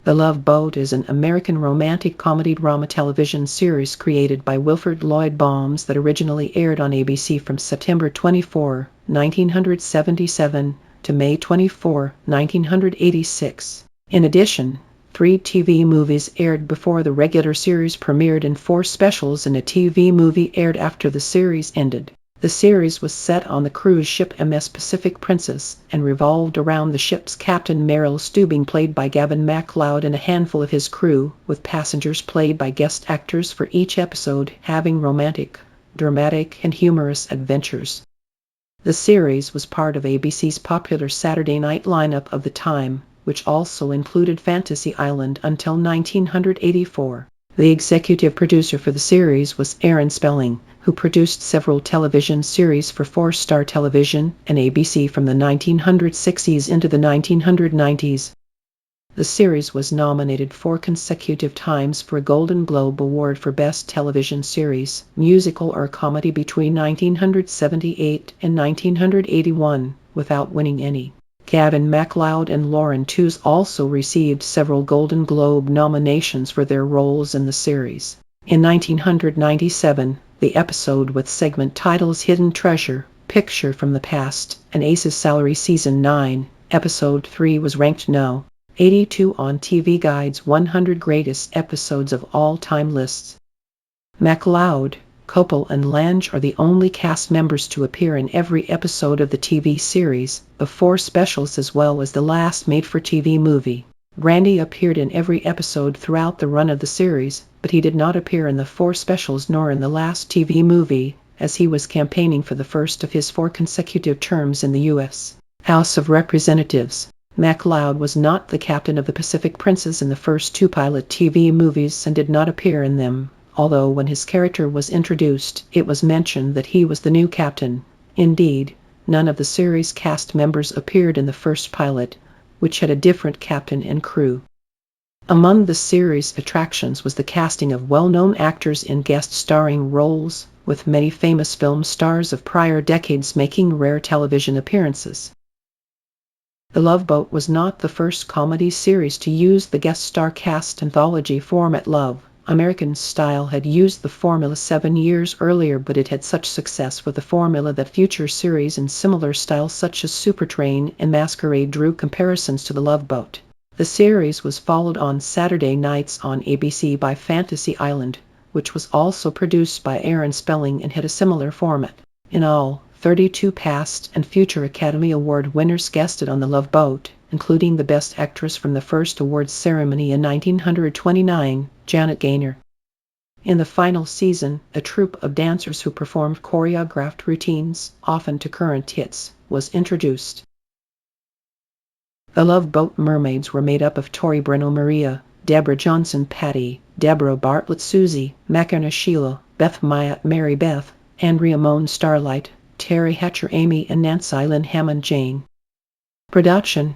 The Love Boat is an American romantic comedy drama television series created by Wilfred Lloyd Bombs that originally aired on ABC from September 24, 1977 to May 24, 1986. In addition, 3 TV movies aired before the regular series premiered and 4 specials and a TV movie aired after the series ended. The series was set on the cruise ship MS Pacific Princess and revolved around the ship's captain Merrill Stubing, played by Gavin MacLeod, and a handful of his crew, with passengers played by guest actors for each episode, having romantic, dramatic, and humorous adventures. The series was part of ABC's popular Saturday night lineup of the time, which also included Fantasy Island until 1984. The executive producer for the series was Aaron Spelling, who produced several television series for 4-Star Television and ABC from the 1960s into the 1990s. The series was nominated 4 consecutive times for a Golden Globe Award for Best Television Series, Musical or Comedy between 1978 and 1981, without winning any. Gavin MacLeod and Lauren Toos also received several Golden Globe nominations for their roles in the series. In 1997, the episode with segment titles Hidden Treasure, Picture from the Past, and Ace's Salary Season 9, Episode 3 was ranked No. 82 on TV Guide's 100 Greatest Episodes of All Time lists. MacLeod, Copel and Lange are the only cast members to appear in every episode of the TV series, the 4 specials as well as the last made-for-TV movie. Randy appeared in every episode throughout the run of the series, but he did not appear in the 4 specials nor in the last TV movie, as he was campaigning for the first of his 4 consecutive terms in the U.S. House of Representatives. MacLeod was not the captain of the Pacific Princess in the first 2 pilot TV movies and did not appear in them, although when his character was introduced, it was mentioned that he was the new captain. Indeed, none of the series cast members appeared in the first pilot, which had a different captain and crew. Among the series' attractions was the casting of well-known actors in guest-starring roles, with many famous film stars of prior decades making rare television appearances. The Love Boat was not the first comedy series to use the guest star cast anthology format. Love, American Style had used the formula 7 years earlier, but it had such success with the formula that future series in similar style such as Supertrain and Masquerade drew comparisons to the Love Boat. The series was followed on Saturday nights on ABC by Fantasy Island, which was also produced by Aaron Spelling and had a similar format. In all, 32 past and future Academy Award winners guested on The Love Boat, including the Best Actress from the first awards ceremony in 1929, Janet Gaynor. In the final season, a troupe of dancers who performed choreographed routines, often to current hits, was introduced. The Love Boat mermaids were made up of Tori Breno Maria, Deborah Johnson Patty, Deborah Bartlett Susie, Macarena Sheila, Beth Maya Mary Beth, Andrea Moan Starlight, Terry Hatcher Amy, and Nancy Lynn Hammond Jane. Production.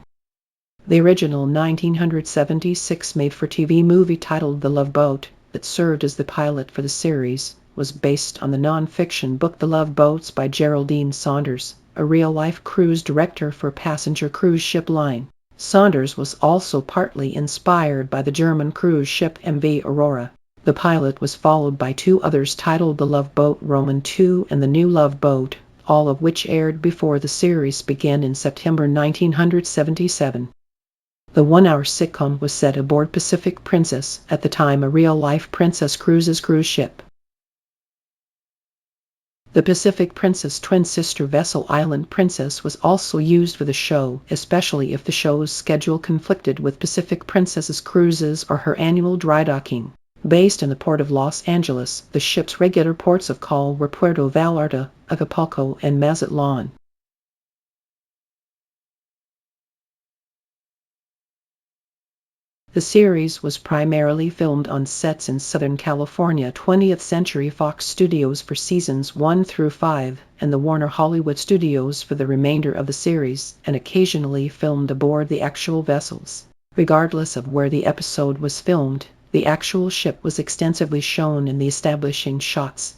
The original 1976 made-for-TV movie titled The Love Boat, that served as the pilot for the series, was based on the non-fiction book The Love Boats by Geraldine Saunders, a real-life cruise director for passenger cruise ship line. Saunders was also partly inspired by the German cruise ship MV Aurora. The pilot was followed by 2 others titled The Love Boat Roman II and The New Love Boat, all of which aired before the series began in September 1977. The 1-hour sitcom was set aboard Pacific Princess, at the time a real-life Princess Cruises cruise ship. The Pacific Princess twin sister vessel Island Princess was also used for the show, especially if the show's schedule conflicted with Pacific Princess's cruises or her annual dry docking. Based in the port of Los Angeles, the ship's regular ports of call were Puerto Vallarta, Acapulco, and Mazatlan. The series was primarily filmed on sets in Southern California 20th Century Fox Studios for seasons 1 through 5, and the Warner Hollywood Studios for the remainder of the series, and occasionally filmed aboard the actual vessels. Regardless of where the episode was filmed, the actual ship was extensively shown in the establishing shots.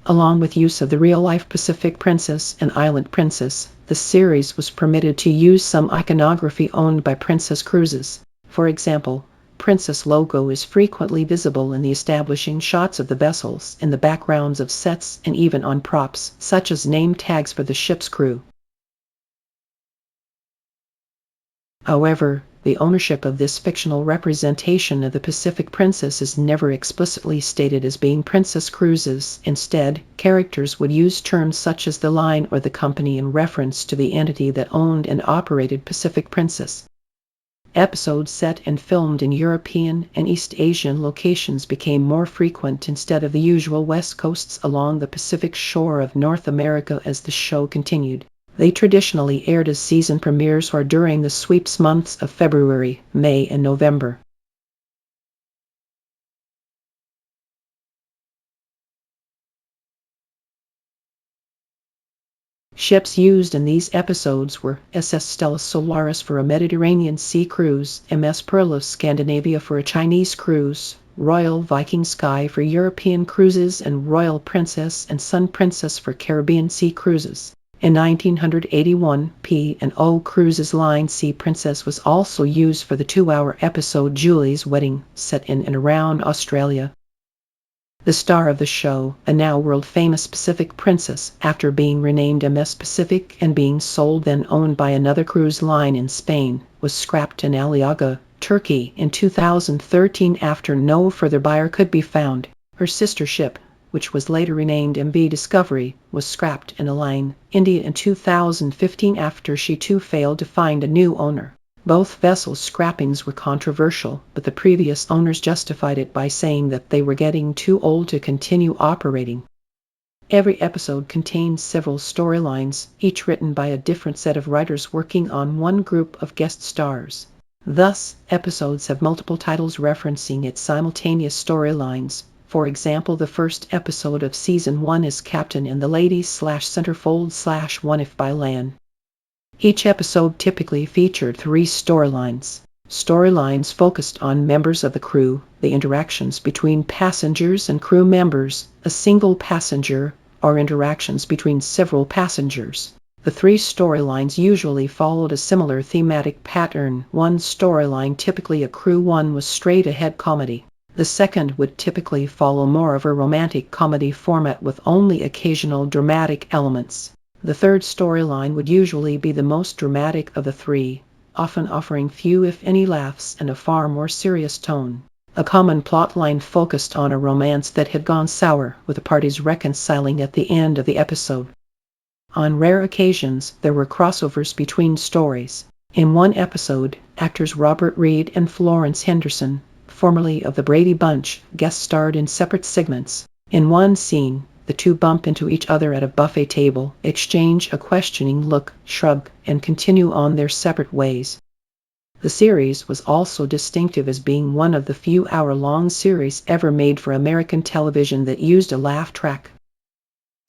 Along with use of the real-life Pacific Princess and Island Princess, the series was permitted to use some iconography owned by Princess Cruises. For example, Princess logo is frequently visible in the establishing shots of the vessels, in the backgrounds of sets, and even on props, such as name tags for the ship's crew. However, the ownership of this fictional representation of the Pacific Princess is never explicitly stated as being Princess Cruises. Instead, characters would use terms such as the line or the company in reference to the entity that owned and operated Pacific Princess. Episodes set and filmed in European and East Asian locations became more frequent instead of the usual west coasts along the Pacific shore of North America as the show continued. They traditionally aired as season premieres or during the sweeps months of February, May, and November. Ships used in these episodes were SS Stella Solaris for a Mediterranean sea cruise, MS Pearl of Scandinavia for a Chinese cruise, Royal Viking Sky for European cruises, and Royal Princess and Sun Princess for Caribbean sea cruises. In 1981, P&O Cruises Line Sea Princess was also used for the 2-hour episode Julie's Wedding, set in and around Australia. The star of the show, a now world-famous Pacific Princess, after being renamed MS Pacific and being sold then owned by another cruise line in Spain, was scrapped in Aliaga, Turkey in 2013 after no further buyer could be found. Her sister ship, which was later renamed MV Discovery, was scrapped in Aline, India in 2015 after she too failed to find a new owner. Both vessels' scrappings were controversial, but the previous owners justified it by saying that they were getting too old to continue operating. Every episode contained several storylines, each written by a different set of writers working on one group of guest stars. Thus, episodes have multiple titles referencing its simultaneous storylines. For example, the first episode of Season 1 is Captain and the Lady/Centerfold/One If by Lan. Each episode typically featured 3 storylines. Storylines focused on members of the crew, the interactions between passengers and crew members, a single passenger, or interactions between several passengers. The 3 storylines usually followed a similar thematic pattern. One storyline, typically a crew one, was straight-ahead comedy. The second would typically follow more of a romantic comedy format with only occasional dramatic elements. The third storyline would usually be the most dramatic of the 3, often offering few if any laughs and a far more serious tone. A common plotline focused on a romance that had gone sour, with the parties reconciling at the end of the episode. On rare occasions, there were crossovers between stories. In one episode, actors Robert Reed and Florence Henderson, formerly of the Brady Bunch, guest-starred in separate segments. In one scene, the two bump into each other at a buffet table, exchange a questioning look, shrug, and continue on their separate ways. The series was also distinctive as being one of the few hour-long series ever made for American television that used a laugh track.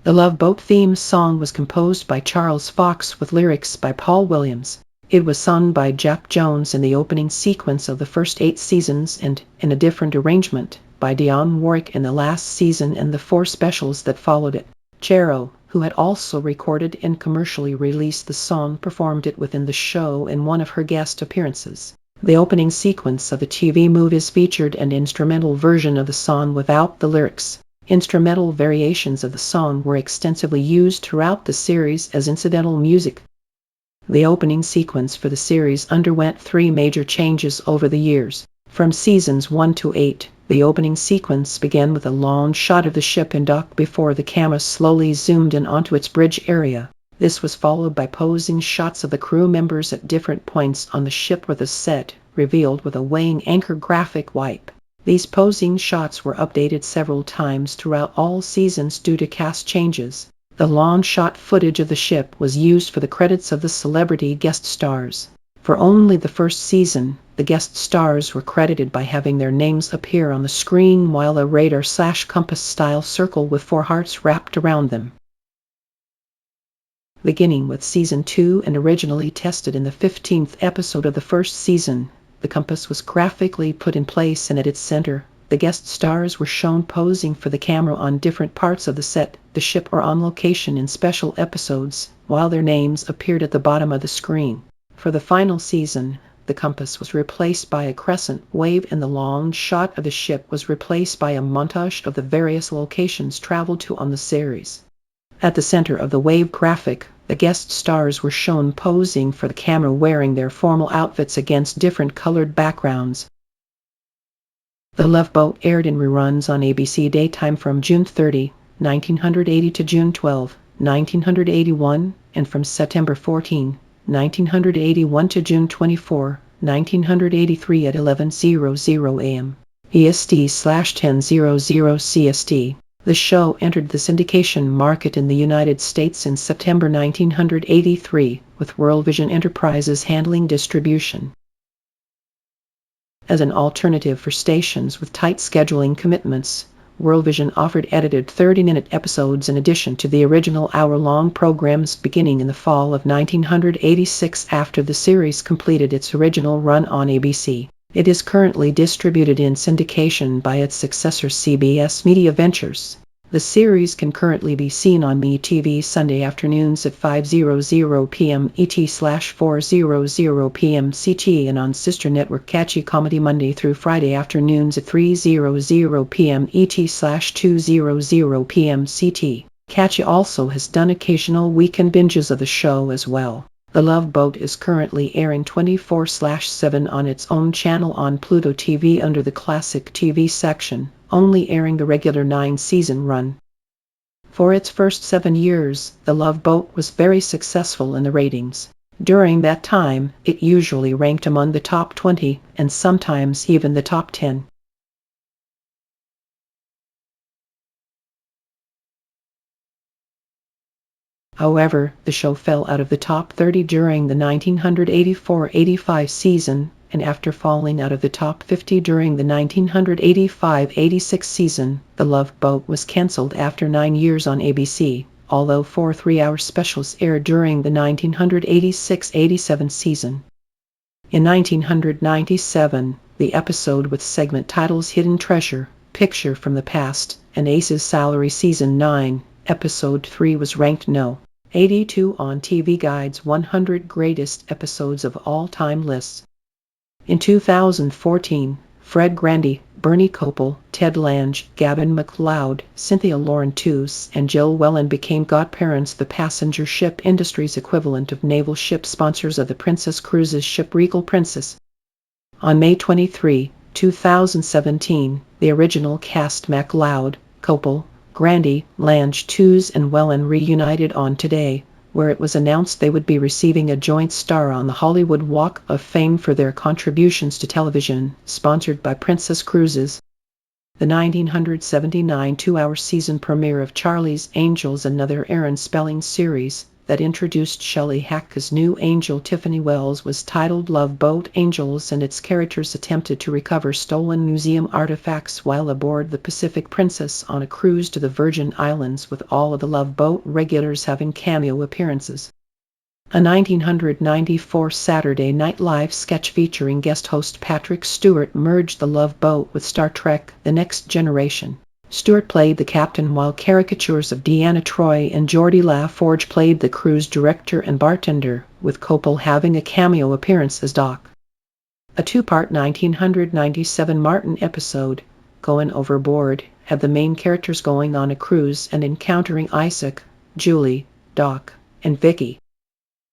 The Love Boat theme song was composed by Charles Fox with lyrics by Paul Williams. It was sung by Jack Jones in the opening sequence of the first 8 seasons and, in a different arrangement, by Dionne Warwick in the last season and the 4 specials that followed it. Chero, who had also recorded and commercially released the song, performed it within the show in one of her guest appearances. The opening sequence of the TV movies featured an instrumental version of the song without the lyrics. Instrumental variations of the song were extensively used throughout the series as incidental music. The opening sequence for the series underwent 3 major changes over the years. From seasons 1 to 8, the opening sequence began with a long shot of the ship in dock before the camera slowly zoomed in onto its bridge area. This was followed by posing shots of the crew members at different points on the ship with a set revealed with a weighing anchor graphic wipe. These posing shots were updated several times throughout all seasons due to cast changes. The long shot footage of the ship was used for the credits of the celebrity guest stars. For only the first season, the guest stars were credited by having their names appear on the screen while a radar/compass-style circle with 4 hearts wrapped around them. Beginning with Season 2 and originally tested in the 15th episode of the first season, the compass was graphically put in place and at its center. The guest stars were shown posing for the camera on different parts of the set, the ship, or on location in special episodes, while their names appeared at the bottom of the screen. For the final season, the compass was replaced by a crescent wave, and the long shot of the ship was replaced by a montage of the various locations traveled to on the series. At the center of the wave graphic, the guest stars were shown posing for the camera wearing their formal outfits against different colored backgrounds. The Love Boat aired in reruns on ABC Daytime from June 30, 1980 to June 12, 1981, and from September 14, 1981 to June 24, 1983 at 11:00 a.m. EST/10:00 CST. The show entered the syndication market in the United States in September 1983, with WorldVision Enterprises handling distribution. As an alternative for stations with tight scheduling commitments, WorldVision offered edited 30-minute episodes in addition to the original hour-long programs beginning in the fall of 1986 after the series completed its original run on ABC. It is currently distributed in syndication by its successor CBS Media Ventures. The series can currently be seen on MeTV Sunday afternoons at 5:00 p.m. ET/4:00 p.m. CT and on sister network Catchy Comedy Monday through Friday afternoons at 3:00 p.m. ET/2:00 p.m. CT. Catchy also has done occasional weekend binges of the show as well. The Love Boat is currently airing 24/7 on its own channel on Pluto TV under the Classic TV section, only airing the regular 9-season run. For its first 7 years, The Love Boat was very successful in the ratings. During that time, it usually ranked among the top 20, and sometimes even the top 10. However, the show fell out of the top 30 during the 1984-85 season, and after falling out of the top 50 during the 1985-86 season, The Love Boat was cancelled after 9 years on ABC, although 4 3-hour specials aired during the 1986-87 season. In 1997, the episode with segment titles Hidden Treasure, Picture from the Past, and Ace's Salary Season 9, Episode 3 was ranked No. 82 on TV Guide's 100 Greatest Episodes of All Time lists. In 2014, Fred Grandy, Bernie Kopel, Ted Lange, Gavin MacLeod, Cynthia Laurentus, and Jill Whelan became godparents, the passenger ship industry's equivalent of naval ship sponsors of the Princess Cruises ship Regal Princess. On May 23, 2017, the original cast MacLeod, Kopel, Grandy, Lange, Tews, and Whelan reunited on Today, where it was announced they would be receiving a joint star on the Hollywood Walk of Fame for their contributions to television, sponsored by Princess Cruises. The 1979 2-hour season premiere of Charlie's Angels, another Aaron Spelling series that introduced Shelley Hack's new angel Tiffany Wells, was titled Love Boat Angels, and its characters attempted to recover stolen museum artifacts while aboard the Pacific Princess on a cruise to the Virgin Islands, with all of the Love Boat regulars having cameo appearances. A 1994 Saturday Night Live sketch featuring guest host Patrick Stewart merged The Love Boat with Star Trek: The Next Generation. Stewart played the captain, while caricatures of Deanna Troi and Geordie LaForge played the cruise director and bartender, with Kopel having a cameo appearance as Doc. A 2-part 1997 Martin episode, Going Overboard, had the main characters going on a cruise and encountering Isaac, Julie, Doc, and Vicky.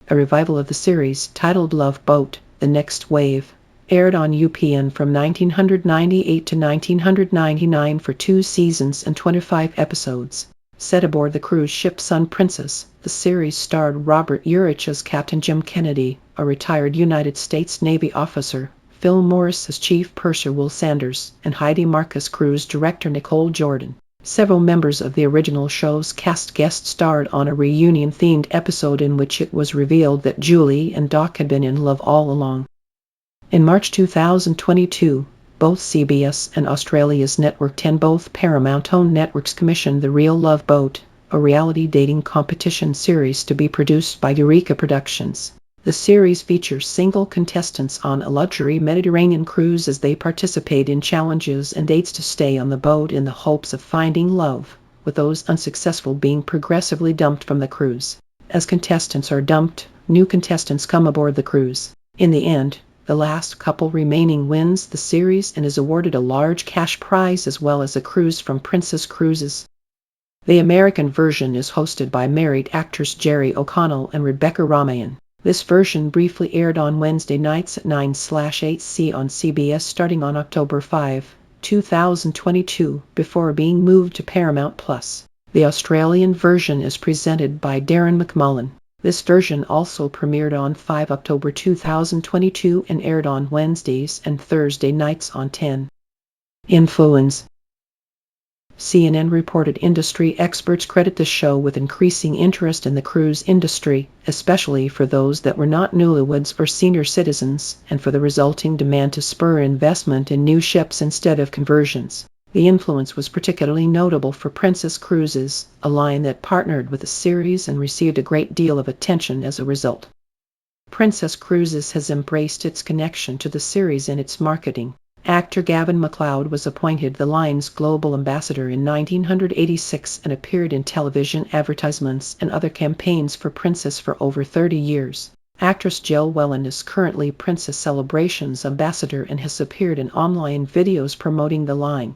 A revival of the series, titled Love Boat: The Next Wave, aired on UPN from 1998 to 1999 for 2 seasons and 25 episodes. Set aboard the cruise ship Sun Princess, the series starred Robert Urich as Captain Jim Kennedy, a retired United States Navy officer, Phil Morris as Chief Purser Will Sanders, and Heidi Marcus cruise director Nicole Jordan. Several members of the original show's cast guest starred on a reunion-themed episode in which it was revealed that Julie and Doc had been in love all along. In March 2022, both CBS and Australia's Network 10, both Paramount-owned networks, commissioned The Real Love Boat, a reality dating competition series to be produced by Eureka Productions. The series features single contestants on a luxury Mediterranean cruise as they participate in challenges and dates to stay on the boat in the hopes of finding love, with those unsuccessful being progressively dumped from the cruise. As contestants are dumped, new contestants come aboard the cruise. In the end, The last couple remaining wins the series and is awarded a large cash prize as well as a cruise from Princess Cruises. The American version is hosted by married actors Jerry O'Connell and Rebecca Romijn. This version briefly aired on Wednesday nights at 9/8 on CBS starting on October 5, 2022, before being moved to Paramount+. The Australian version is presented by Darren McMullen. This version also premiered on 5 October 2022 and aired on Wednesdays and Thursday nights on 10. Influence. CNN reported industry experts credit the show with increasing interest in the cruise industry, especially for those that were not newlyweds or senior citizens, and for the resulting demand to spur investment in new ships instead of conversions. The influence was particularly notable for Princess Cruises, a line that partnered with the series and received a great deal of attention as a result. Princess Cruises has embraced its connection to the series in its marketing. Actor Gavin MacLeod was appointed the line's global ambassador in 1986 and appeared in television advertisements and other campaigns for Princess for over 30 years. Actress Jill Whelan is currently Princess Celebrations ambassador and has appeared in online videos promoting the line.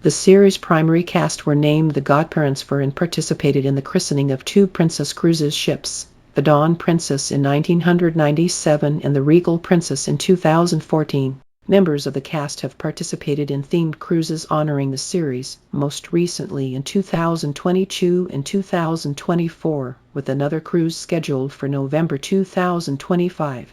The series' primary cast were named the godparents for and participated in the christening of two Princess Cruises ships, the Dawn Princess in 1997 and the Regal Princess in 2014. Members of the cast have participated in themed cruises honoring the series, most recently in 2022 and 2024, with another cruise scheduled for November 2025.